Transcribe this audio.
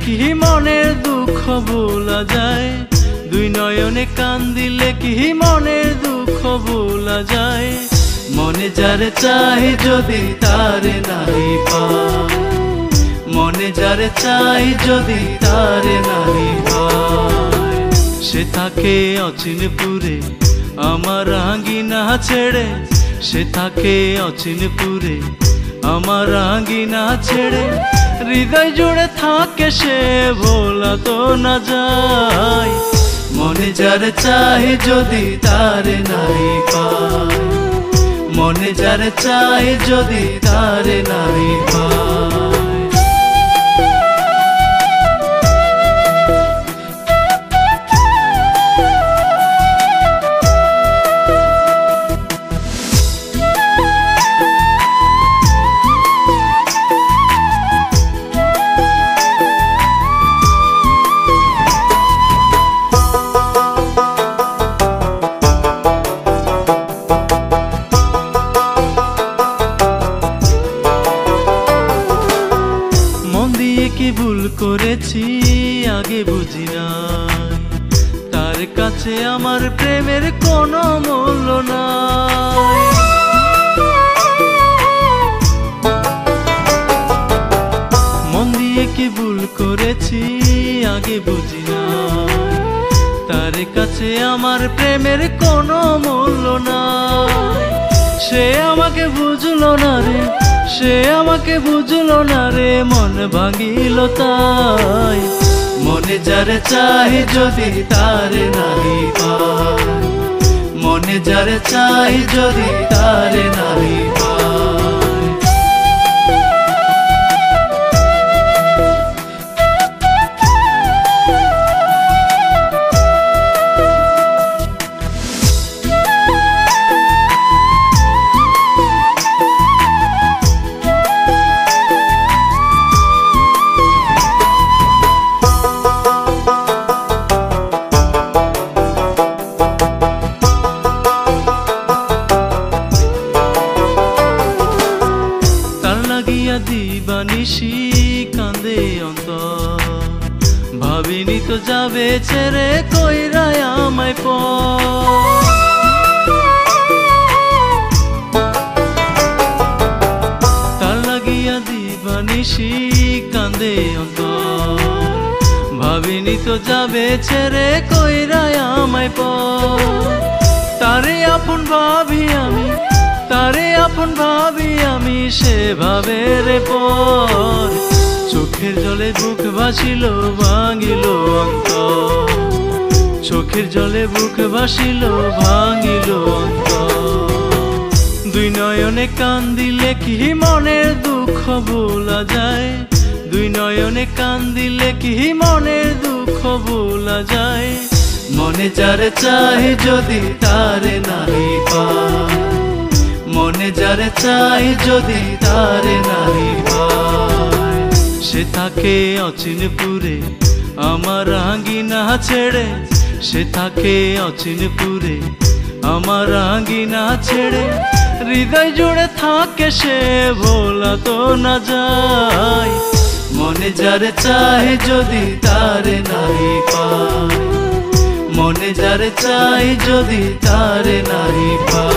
কি মনের দুঃখ ভোলা যায়, দুই নয়নে কান দিলে কি মনের দুঃখ ভোলা যায়। মনে যারে চাই যদি তারে নাই পাই, মনে যারে চাই যদি তারে নাই পাই। সে থাকে অচিনপুরে আমার আঙ্গিনা ছেড়ে, সে থাকে অচিনপুরে আমার আঙ্গিনা ছেড়ে। হৃদয় জুড়ে থাকে সে ভোলা তো না যায়। মনে যারে চাই যদি তারে নাই পাই, মনে যারে চাই যদি তারে নাই পাই। কি ভুল করেছি আগে বুঝি নাই, তার কাছে আমার প্রেমের কোনো মূল্য নাই। মন দিয়ে কি ভুল করেছি আগে বুঝি নাই, তার কাছে আমার প্রেমের কোনো মূল্য নাই। সে আমাকে বুঝলো না রে, সে আমাকে বুঝলো না রে, মন ভাঙিল তাই। মনে যারে চাই যদি তারে নাই পাই, মনে যারে চাই যদি তারে নাই পাই। দিবানিশি কান্দে অন্তর, ভাবিনি তো যাবে ছেড়ে কইরা আমায় পর। তার লাগিয়া দিবানিশি কান্দে অন্তর, ভাবিনি তো যাবে ছেড়ে কইরা আমায় পর। তারে আপন ভাবি আমি, তারে আপন ভাবি আমি, সে ভাবের পর। চোখের জলে বুক ভাসিল ভাঙিল অন্তর, চোখের জলে বুক ভাসিল ভাঙিল অন্তর। দুই নয়নে কান দিলে কি মনের দুঃখ ভোলা যায়, দুই নয়নে কান দিলে কি মনের দুঃখ ভোলা যায়। মনে যারে চাই যদি তারে নাই পাই, মনে যারে চাই যদি তারে নাই পাই। সে থাকে অচিনপুরে আমার আঙ্গিনা ছেড়ে, সে থাকে অচিনপুরে আমার আঙ্গিনা ছেড়ে। হৃদয় জুড়ে থাকে সে ভোলা তো না যায়। মনে যারে চাই যদি তারে নাই পাই, মনে যারে চাই যদি তারে নাই পাই।